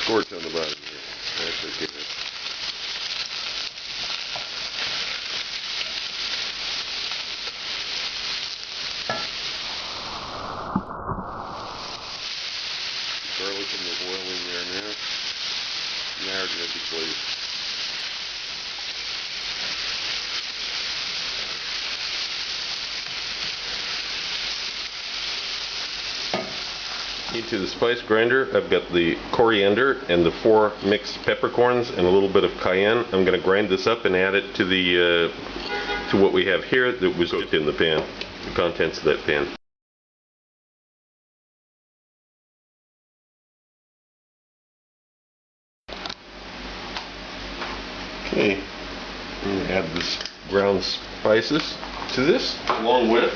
scorch on the bottom here. That's okay. Garlic and the oil in there now. Now we're going to deglaze. Into the spice grinder, I've got the coriander and the 4 mixed peppercorns and a little bit of cayenne. I'm going to grind this up and add it to the to what we have here that was cooked in the pan, the contents of that pan. Okay, I'm going to add this ground spices to this, along with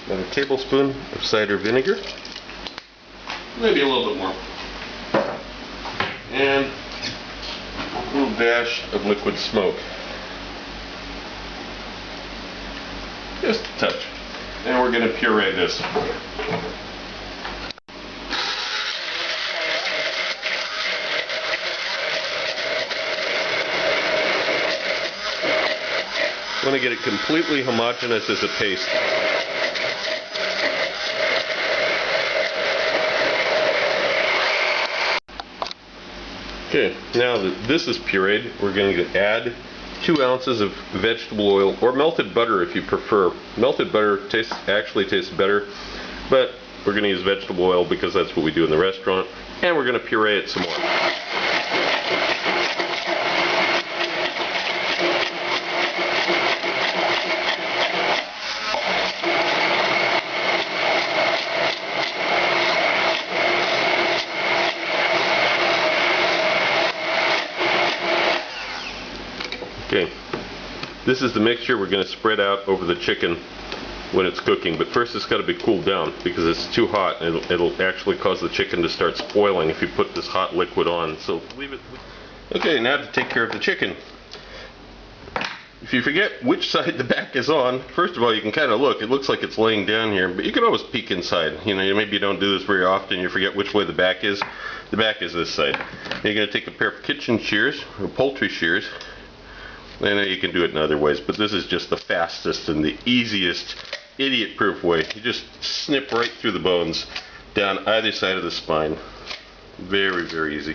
about a tablespoon of cider vinegar, maybe a little bit more, and a little dash of liquid smoke, just a touch. And we're going to puree this. Want to get it completely homogeneous as a paste. Okay, now that this is pureed, we're going to add 2 ounces of vegetable oil, or melted butter if you prefer. Melted butter actually tastes better, but we're going to use vegetable oil because that's what we do in the restaurant, and we're going to puree it some more. Okay, this is the mixture we're going to spread out over the chicken when it's cooking, but first it's got to be cooled down because it's too hot and it'll actually cause the chicken to start spoiling if you put this hot liquid on, so leave it. Okay, now to take care of the chicken. If you forget which side the back is on, first of all you can kind of look, it looks like it's laying down here, but you can always peek inside. You know, maybe you don't do this very often, you forget which way the back is. The back is this side. You're going to take a pair of kitchen shears, or poultry shears. I know you can do it in other ways, but this is just the fastest and the easiest, idiot-proof way. You just snip right through the bones down either side of the spine. Very, very easy.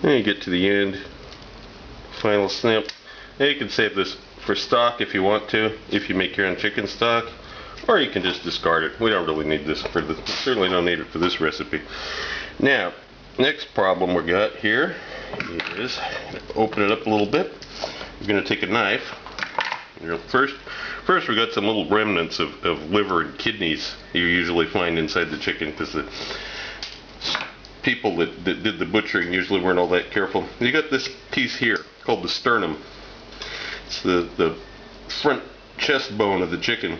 And you get to the end, final snip. Now you can save this for stock if you want to, if you make your own chicken stock, or you can just discard it. We don't really need this for the, certainly don't need it for this recipe. Now, next problem we got here is, open it up a little bit. You're going to take a knife. First we got some little remnants of liver and kidneys you usually find inside the chicken because the people that did the butchering usually weren't all that careful. You got this piece here called the sternum. It's the front chest bone of the chicken.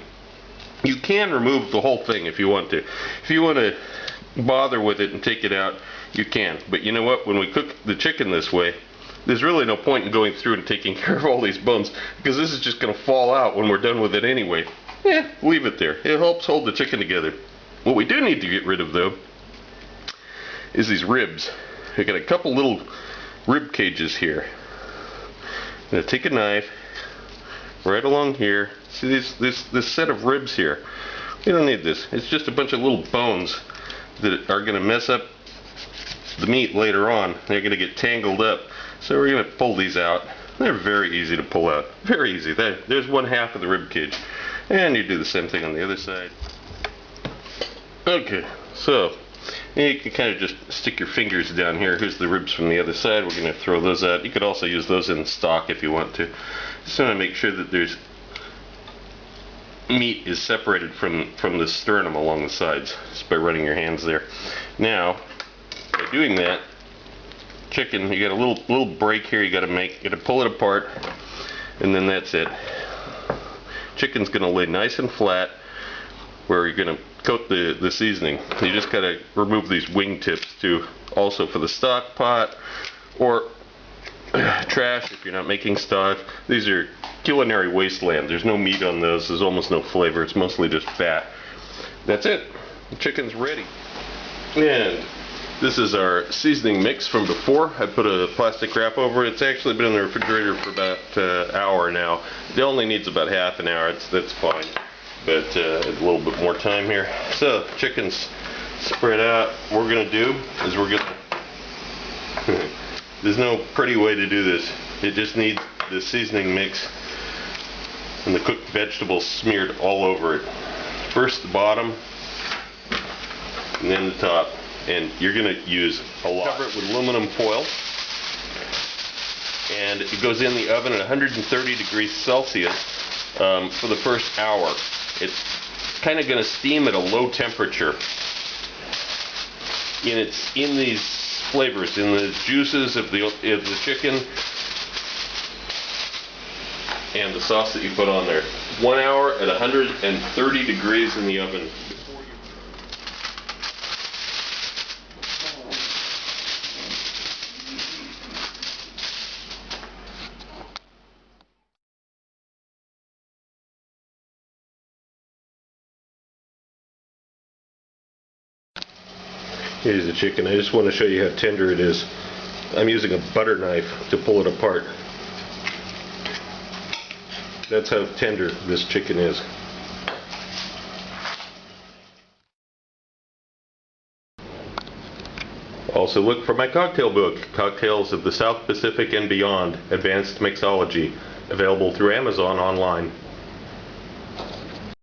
You can remove the whole thing if you want to. If you want to bother with it and take it out, you can. But you know what? When we cook the chicken this way, there's really no point in going through and taking care of all these bones because this is just going to fall out when we're done with it anyway. Yeah, leave it there. It helps hold the chicken together. What we do need to get rid of, though, is these ribs. I got a couple little rib cages here. I'm going to take a knife right along here. See this set of ribs here? We don't need this. It's just a bunch of little bones that are going to mess up the meat later on. They're going to get tangled up. So we're going to pull these out. They're very easy to pull out. Very easy. There's 1/2 of the rib cage. And you do the same thing on the other side. Okay, so you can kind of just stick your fingers down here. Here's the ribs from the other side. We're going to throw those out. You could also use those in stock if you want to. Just want to make sure that there's meat is separated from the sternum along the sides, just by running your hands there. Now, by doing that, chicken, you got a little break here you got to make. You got to pull it apart, and then that's it. Chicken's going to lay nice and flat, where you're going to coat the seasoning. You just gotta remove these wing tips too. Also for the stock pot or trash if you're not making stock. These are culinary wasteland. There's no meat on those. There's almost no flavor. It's mostly just fat. That's it. The chicken's ready. And this is our seasoning mix from before. I put a plastic wrap over it. It's actually been in the refrigerator for about an hour now. It only needs about half an hour. That's fine. But a little bit more time here. So chicken's spread out. What we're gonna do is we're gonna there's no pretty way to do this. It just needs the seasoning mix and the cooked vegetables smeared all over it. First the bottom and then the top. And you're going to use a lot. Cover it with aluminum foil. And it goes in the oven at 130 degrees Celsius for the first hour. It's kind of going to steam at a low temperature. And it's in these flavors, in the juices of the chicken and the sauce that you put on there. 1 hour at 130 degrees in the oven. Here's the chicken. I just want to show you how tender it is. I'm using a butter knife to pull it apart. That's how tender this chicken is. Also look for my cocktail book, Cocktails of the South Pacific and Beyond, Advanced Mixology, available through Amazon online.